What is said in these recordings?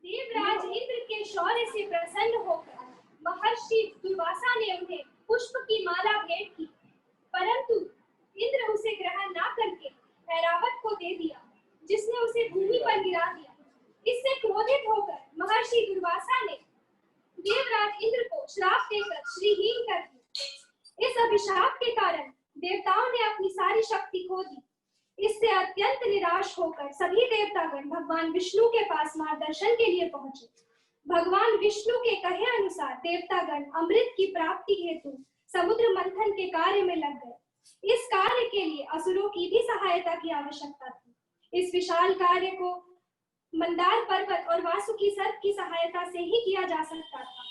देवराज इंद्र के शौर्य से प्रसन्न होकर महर्षि दुर्वासा ने उन्हें पुष्प की माला भेंट की, परंतु इंद्र उसे ग्रहण न करके ऐरावत को दे दिया, जिसने उसे भूमि पर गिरा दिया। इससे क्रोधित होकर महर्षि दुर्वासा ने देवराज इंद्र को श्राप देकर श्रीहीन कर दिया। इस अभिशाप के कारण देवताओं ने अपनी सारी शक्ति खो दी। इससे अत्यंत निराश होकर सभी देवतागण भगवान विष्णु के पास मार्गदर्शन के लिए पहुंचे। भगवान विष्णु के कहे अनुसार देवतागण अमृत की प्राप्ति हेतु समुद्र मंथन के कार्य में लग गए। इस कार्य के लिए असुरों की भी सहायता की आवश्यकता थी। इस विशाल कार्य को मंदार पर्वत और वासुकी सर्प की सहायता से ही किया जा सकता था।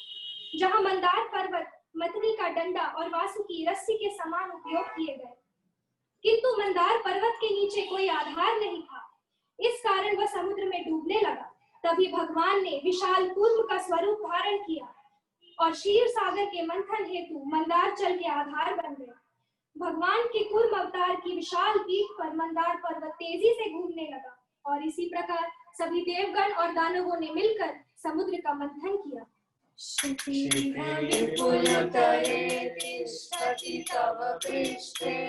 जहां मंदार पर्वत मथनी का डंडा और वासुकी रस्सी के समान उपयोग किए गए, किंतु मंदार पर्वत के नीचे कोई आधार नहीं था। इस कारण वह समुद्र में डूबने लगा। तभी भगवान ने विशाल कूर्म का स्वरूप धारण किया और क्षीर सागर के मंथन हेतु मंदार जल के आधार बन गए। भगवान के कूर्म अवतार की विशाल पीठ पर मंदार पर्वत तेजी से घूमने लगा और इसी प्रकार सभी देवगण और दानवों ने मिलकर समुद्र का मंथन किया। क्षितिरिह विपुलतरे तिष्ठति तव पृष्ठे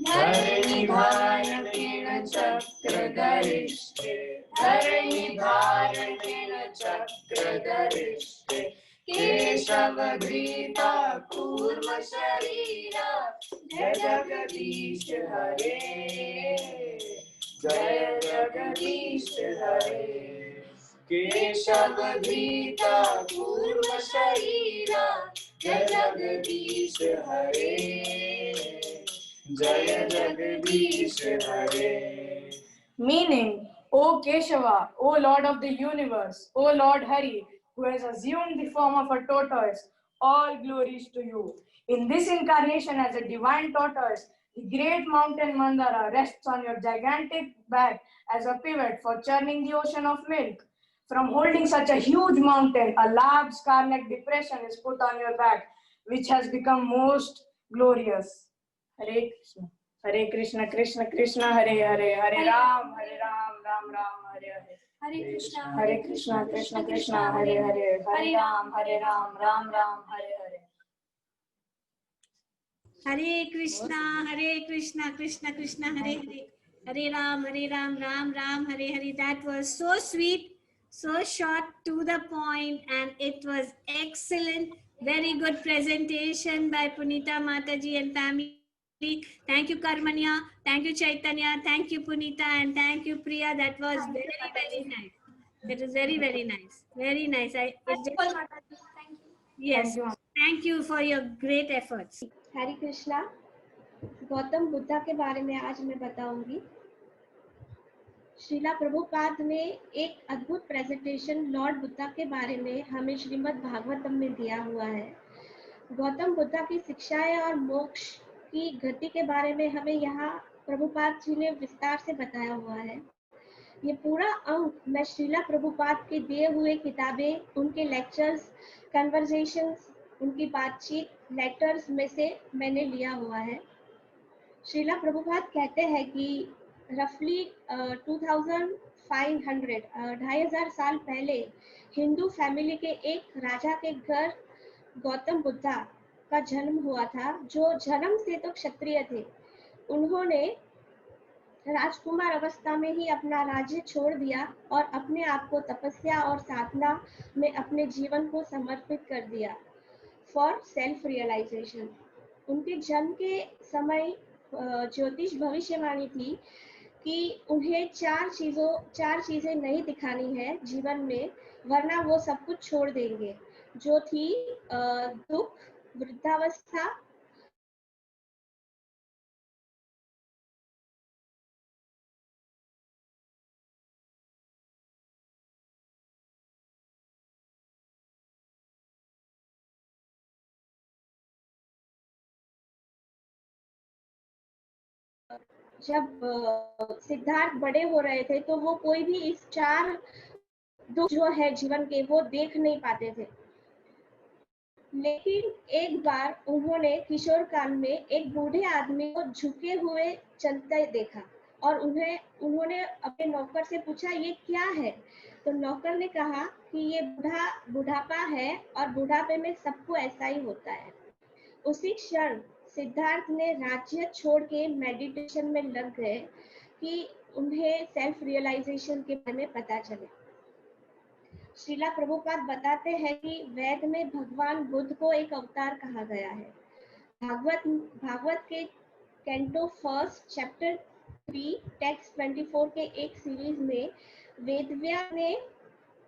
धरणिधारणेन चक्रधरिष्ठे धरणिधारणेन चक्रधरिष्ठे केशवधृता कूर्म शरीरा जय जगदीश हरे जय जगदीश हरे केशवधृता कूर्म शरीरा जय जगदीश हरे जय जगदीश हरे। Meaning, O Keshava, O Lord of the universe, O Lord Hari, who has assumed the form of a tortoise, all glories to you. In this incarnation as a divine tortoise, the great mountain Mandara rests on your gigantic back as a pivot for churning the ocean of milk. From holding such a huge mountain, a large scar-neck depression is put on your back, which has become most glorious. Hare Krishna. Hare Krishna, Krishna Krishna, Hare Hare, Hare Ram, Ram Ram, Hare Hare. Hare Krishna, Krishna Krishna, Hare Hare, Hare Ram, Ram Ram, Hare Hare. Hare Krishna, Krishna Krishna, Hare Hare, Hare Ram, Ram Ram, Hare Hare. That was so sweet, so short, to the point, and it was excellent. Very good presentation by Punita Mataji and family. Thank you, Karmanya. Thank you, Chaitanya. Thank you, Punita, and thank you, Priya. That was very nice. That was very nice. Very nice. Yes. Thank you for your great efforts. हरे कृष्णा। गौतम बुद्धा के बारे में आज मैं बताऊंगी। श्रीला प्रभुपाद ने एक अद्भुत presentation Lord Buddha के बारे में हमें श्रीमद् भागवतम में दिया हुआ है। गौतम बुद्धा की शिक्षाएं और मोक्ष की गति के बारे में हमें यहाँ प्रभुपाद जी ने विस्तार से बताया हुआ है। ये पूरा अंक मैं श्रीला प्रभुपाद के दिए हुए किताबें, उनके लेक्चर्स, कन्वर्सेशंस, उनकी बातचीत, लेटर्स में से मैंने लिया हुआ है। श्रीला प्रभुपाद कहते हैं कि रफली 2500 साल पहले हिंदू फैमिली के एक राजा के घर गौतम बुद्धा का जन्म हुआ था, जो जन्म से तो क्षत्रिय थे। उन्होंने राजकुमार अवस्था में ही अपना राज्य छोड़ दिया और अपने आप को तपस्या और साधना में अपने जीवन को समर्पित कर दिया फॉर सेल्फ रियलाइजेशन। उनके जन्म के समय ज्योतिष भविष्यवाणी थी कि उन्हें चार चीजें नहीं दिखानी है जीवन में, वरना वो सब कुछ छोड़ देंगे, जो थी दुख, वृद्धावस्था, जब सिद्धार्थ बड़े हो रहे थे तो वो कोई भी इस चार दुख जो है जीवन के वो देख नहीं पाते थे। लेकिन एक बार उन्होंने किशोर काल में एक बूढ़े आदमी को झुके हुए चलते देखा और उन्होंने अपने नौकर से पूछा, ये क्या है? तो नौकर ने कहा कि ये बुढ़ापा है और बुढ़ापे में सबको ऐसा ही होता है। उसी क्षण सिद्धार्थ ने राज्य छोड़ के मेडिटेशन में लग गए कि उन्हें सेल्फ रियलाइजेशन के बारे में पता चले। श्रीला प्रभुपाद बताते हैं कि वेद में भगवान बुद्ध को एक अवतार कहा गया है। भागवत के कैंटो 1 चैप्टर 3 टेक्स्ट 24 के एक सीरीज में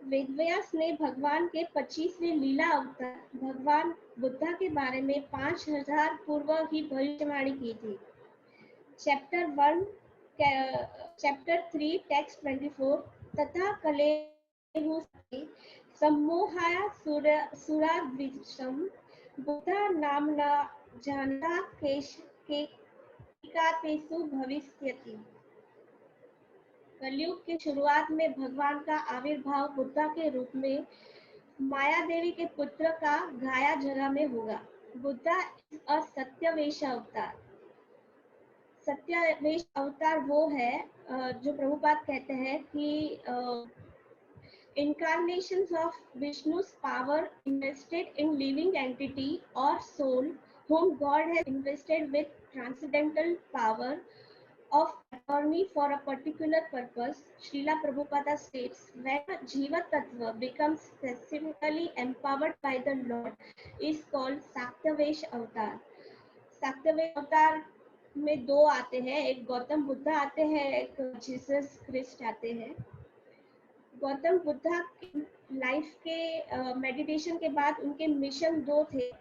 वेदव्यास ने भगवान के 25वें लीला अवतार भगवान बुद्धा के बारे में 5000 पूर्व ही भविष्यवाणी की थी। चैप्टर 3 टेक्स्ट 24 तथा कलेहु सम्मोहाय सुराद्विषं बुद्धा नामना जानता केकातेषु भविष्यति। कलयुग की शुरुआत में भगवान का आविर्भाव बुद्धा के रूप में माया देवी के पुत्र का गाया जगह में होगा। बुद्धा सत्यवेश अवतार। सत्यवेश अवतार वो है जो प्रभुपाद कहते हैं कि incarnations of Vishnu's power invested in living entity or soul whom God has invested with transcendental power of attorney for a particular purpose. Srila Prabhupada states, when a Jiva Tattva becomes specifically empowered by the Lord is called Saktavesh Avatar. Saktavesh Avatar में दो आते हैं, एक गौतम बुद्ध आते हैं, एक Jesus Christ आते हैं। गौतम बुद्धा की लाइफ के मेडिटेशन के बाद उनके मिशन दो थे,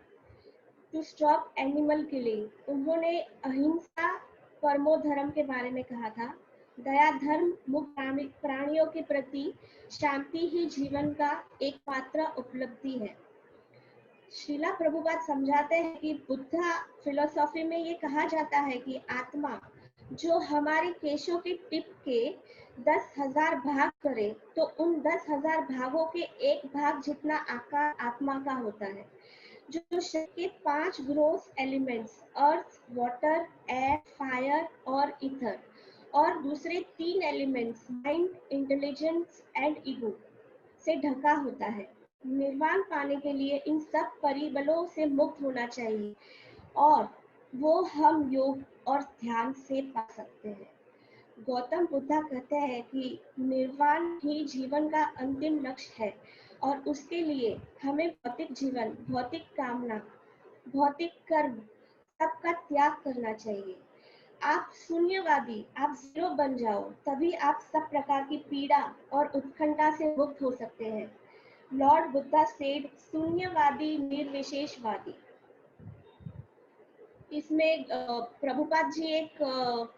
टू स्टॉप एनिमल किलिंग। उन्होंने अहिंसा परमो धर्म के बारे में कहा था। दया धर्म मुक्त प्राणियों के प्रति शांति ही जीवन का एकमात्र उपलब्धि है। श्रीला प्रभुपाद समझाते हैं कि बुद्धा फिलोसॉफी में ये कहा जाता है कि आत्मा जो हमारे केशों के टिप के 10,000 भाग करे तो उन 10,000 भागों के एक भाग जितना आकार आत्मा का होता है। जो शरीर के 5 gross elements earth, water, air, fire और ईथर और दूसरे 3 elements mind, intelligence and ego से ढका होता है। निर्वाण पाने के लिए इन सब परिबलों से मुक्त होना चाहिए और वो हम योग और ध्यान से पा सकते हैं। गौतम बुद्धा कहते हैं कि निर्वाण ही जीवन का अंतिम लक्ष्य है और उसके लिए हमें भौतिक जीवन, भौतिक कामना, भौतिक कर्म सबका त्याग करना चाहिए। आप शून्यवादी, आप जीरो बन जाओ, तभी आप सब प्रकार की पीड़ा और उत्कंठा से मुक्त हो सकते हैं। लॉर्ड बुद्धा सेड, शून्यवादी निर्विशेषवादी। इसमें प्रभुपाद जी एक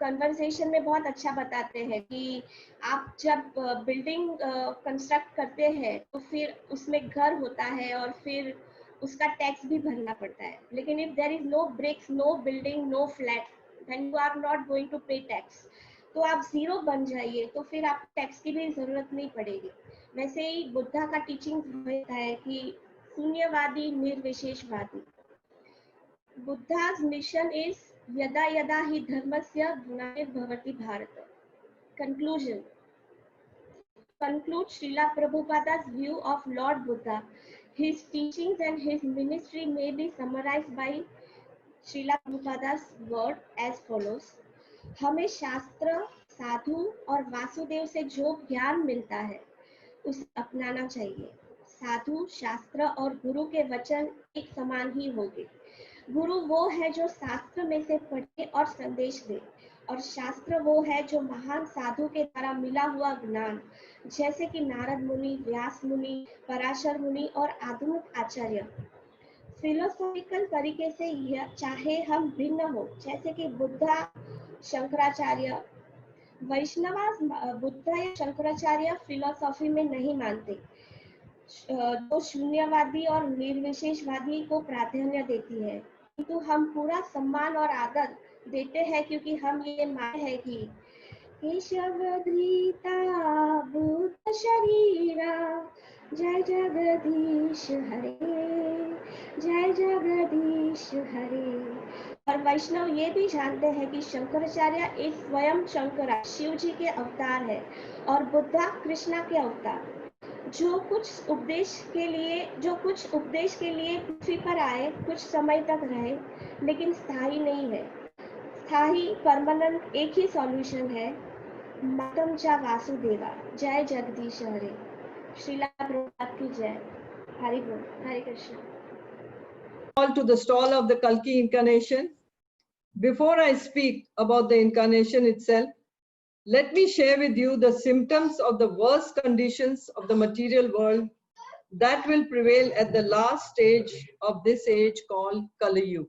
कन्वर्सेशन में बहुत अच्छा बताते हैं कि आप जब बिल्डिंग कंस्ट्रक्ट करते हैं तो फिर उसमें घर होता है और फिर उसका टैक्स भी भरना पड़ता है, लेकिन if there is no bricks, no building, no flat, then you are not going to pay tax. तो आप जीरो बन जाइए तो फिर आपको टैक्स की भी जरूरत नहीं पड़ेगी। वैसे ही बुद्धा का टीचिंग होता है कि शून्यवादी निर्विशेषवादी। Buddha's mission is yada yada hi dharmasya gnanirбhavati bharata. Conclusion. Conclude Srila Prabhupada's view of Lord Buddha. His teachings and his ministry may be summarized by Srila Prabhupada's word as follows. हमें शास्त्र, साधु और वासुदेव से जो ज्ञान मिलता है उसे अपनाना चाहिए। साधु, शास्त्र और गुरु के वचन एक समान ही होंगे। गुरु वो है जो शास्त्र में से पढ़े और संदेश दे, और शास्त्र वो है जो महान साधु के द्वारा मिला हुआ ज्ञान, जैसे कि नारद मुनि, व्यास मुनि, पराशर मुनि और आधुनिक आचार्य फिलोसॉफिकल तरीके से चाहे हम भिन्न हो, जैसे कि बुद्धा, शंकराचार्य। वैष्णव बुद्धा या शंकराचार्य फिलोसॉफी में नहीं मानते, जो शून्यवादी और निर्विशेषवादी को प्राधान्य देती है, किंतु हम पूरा सम्मान और आदर देते हैं क्योंकि हम ये मानते हैं कि केशवधृता बुद्ध शरीरा, जय जगदीश हरे, जय जगदीश हरे। और वैष्णव ये भी जानते हैं कि शंकराचार्य एक स्वयं शंकरा शिव जी के अवतार है और बुद्धा कृष्णा के अवतार, जो कुछ उपदेश के लिए पृथ्वी पर आए, कुछ समय तक रहे, लेकिन स्थायी नहीं है। स्थायी परमानेंट एक ही सॉल्यूशन है, मातम चा वासुदेवा। जय जगदीश हरे। श्रीला प्रभुपाद की जय। हरि बोल। हरे Krishna. To the stall of the Kalki incarnation. Before I speak about the incarnation itself, let me share with you the symptoms of the worst conditions of the material world that will prevail at the last stage of this age called Kali Yuga.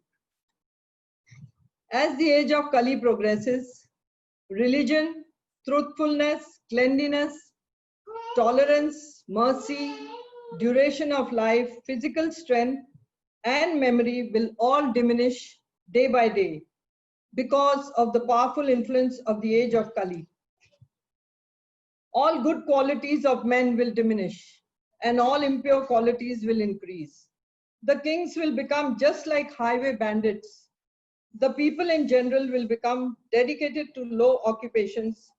As the age of Kali progresses, religion, truthfulness, cleanliness, tolerance, mercy, duration of life, physical strength, and memory will all diminish day by day because of the powerful influence of the age of Kali. All good qualities of men will diminish and all impure qualities will increase. The kings will become just like highway bandits. The people in general will become dedicated to low occupations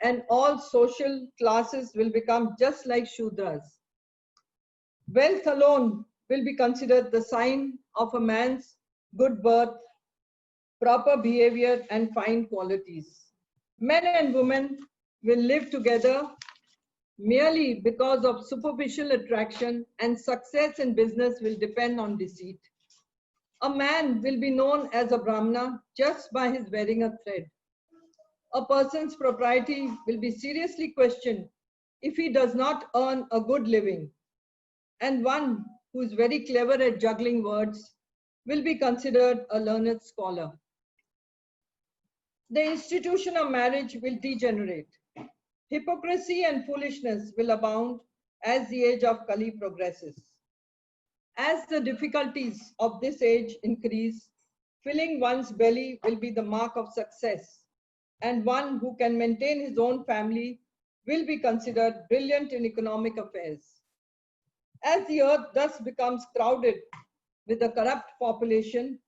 and all social classes will become just like Shudras. Wealth alone will be considered the sign of a man's good birth, proper behavior, and fine qualities. Men and women will live together merely because of superficial attraction, and success in business will depend on deceit. A man will be known as a Brahmana just by his wearing a thread. A person's propriety will be seriously questioned if he does not earn a good living. And one who is very clever at juggling words will be considered a learned scholar. The institution of marriage will degenerate. Hypocrisy and foolishness will abound as the age of Kali progresses. As the difficulties of this age increase, filling one's belly will be the mark of success, and one who can maintain his own family will be considered brilliant in economic affairs. As the earth thus becomes crowded with a corrupt population,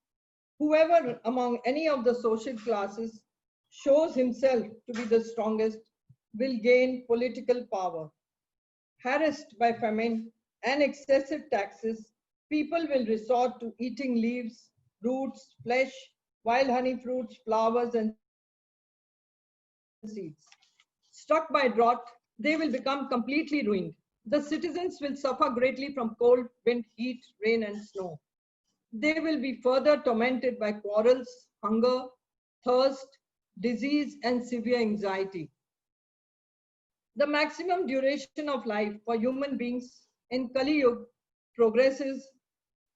whoever among any of the social classes shows himself to be the strongest will gain political power. Harassed by famine and excessive taxes, people will resort to eating leaves, roots, flesh, wild honey fruits, flowers, and seeds. Struck by drought, they will become completely ruined. The citizens will suffer greatly from cold, wind, heat, rain, and snow. They will be further tormented by quarrels, hunger, thirst, disease, and severe anxiety. The maximum duration of life for human beings in Kali Yuga progresses.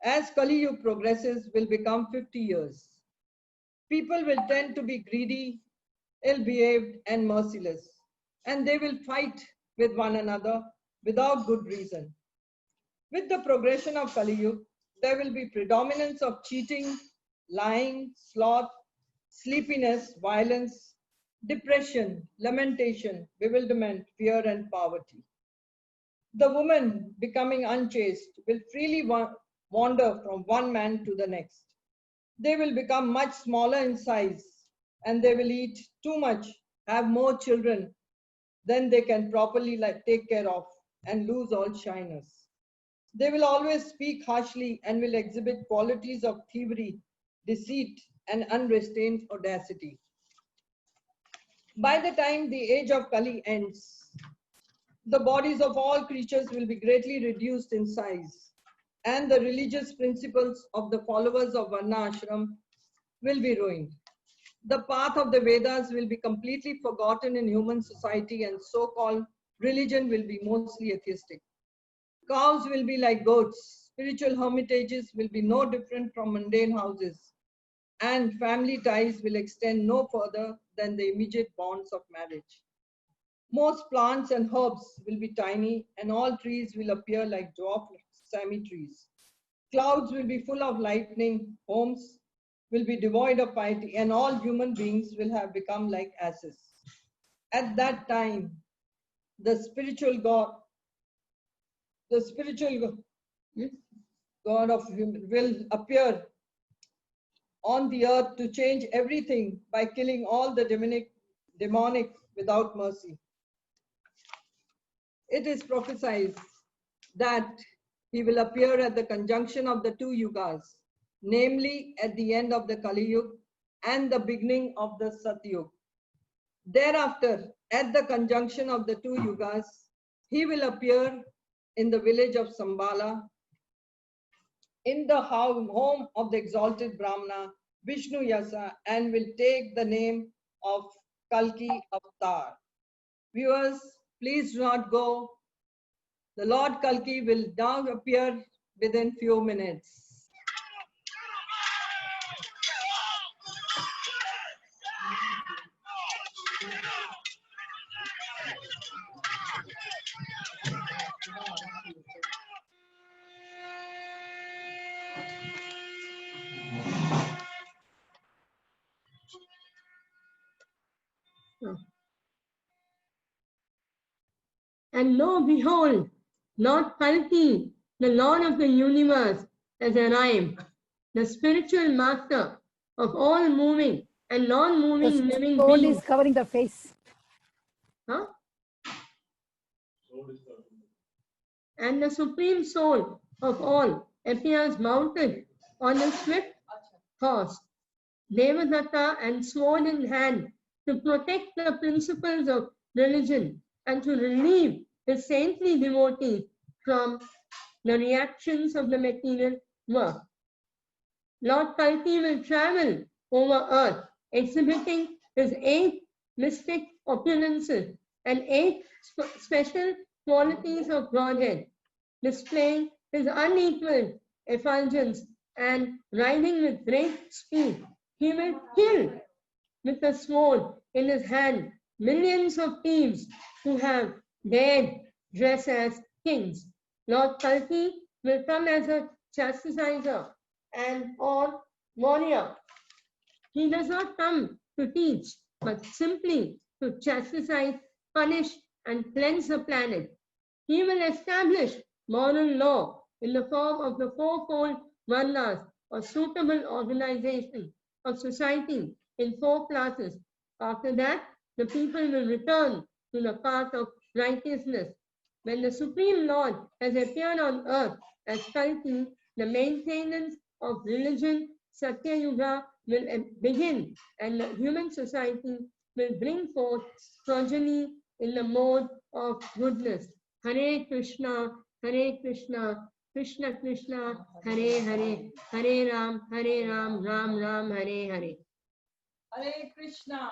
As Kali Yuga progresses, will become 50 years. People will tend to be greedy, ill-behaved, and merciless, and they will fight with one another without good reason. With the progression of Kali Yuga, there will be predominance of cheating, lying, sloth, sleepiness, violence, depression, lamentation, bewilderment, fear, and poverty. The woman, becoming unchaste, will freely wander from one man to the next. They will become much smaller in size, and they will eat too much, have more children than they can properly take care of, and lose all shyness. They will always speak harshly and will exhibit qualities of thievery, deceit, and unrestrained audacity. By the time the age of Kali ends, the bodies of all creatures will be greatly reduced in size, and the religious principles of the followers of Varna Ashram will be ruined. The path of the Vedas will be completely forgotten in human society, and so-called religion will be mostly atheistic. Cows will be like goats, spiritual hermitages will be no different from mundane houses, and family ties will extend no further than the immediate bonds of marriage. Most plants and herbs will be tiny, and all trees will appear like dwarf Sami trees. Clouds will be full of lightning, homes will be devoid of piety, and all human beings will have become like asses. At that time, the spiritual God of human will appear on the earth to change everything by killing all the demonic without mercy. It is prophesied that he will appear at the conjunction of the two yugas, namely at the end of the Kali Yuga and the beginning of the Satyuga. Thereafter, at the conjunction of the two yugas, he will appear in the village of Sambala, in the home of the exalted Brahmana, Vishnu Yasa, and will take the name of Kalki Avatar. Viewers, please do not go. The Lord Kalki will now appear within few minutes. And lo, behold, Lord Kalki, the Lord of the universe, has arrived, the spiritual master of all moving and non-moving living soul beings. is covering the face. Huh? And the supreme soul of all appears mounted on a swift horse, Devadatta, and sword in hand, to protect the principles of religion and to relieve the saintly devotees from the reactions of the material world. Lord Kalki will travel over earth, exhibiting his 8 mystic opulences and 8 special qualities of Godhead, displaying his unequaled effulgence and riding with great speed. He will kill with a sword in his hand millions of thieves who have dared dress as kings. Lord Kalki will come as a chastiser and or warrior. He does not come to teach, but simply to chastise, punish, and cleanse the planet. He will establish moral law in the form of the fourfold varnas, or suitable organization of society in 4 classes. After that, the people will return to the path of righteousness. When the Supreme Lord has appeared on earth as Kalki, the maintenance of religion, Satya Yuga, will begin, and the human society will bring forth progeny in the mode of goodness. Hare Krishna, Krishna Krishna, Hare Hare, Hare Ram, Ram Ram, Hare Hare. Hare Krishna.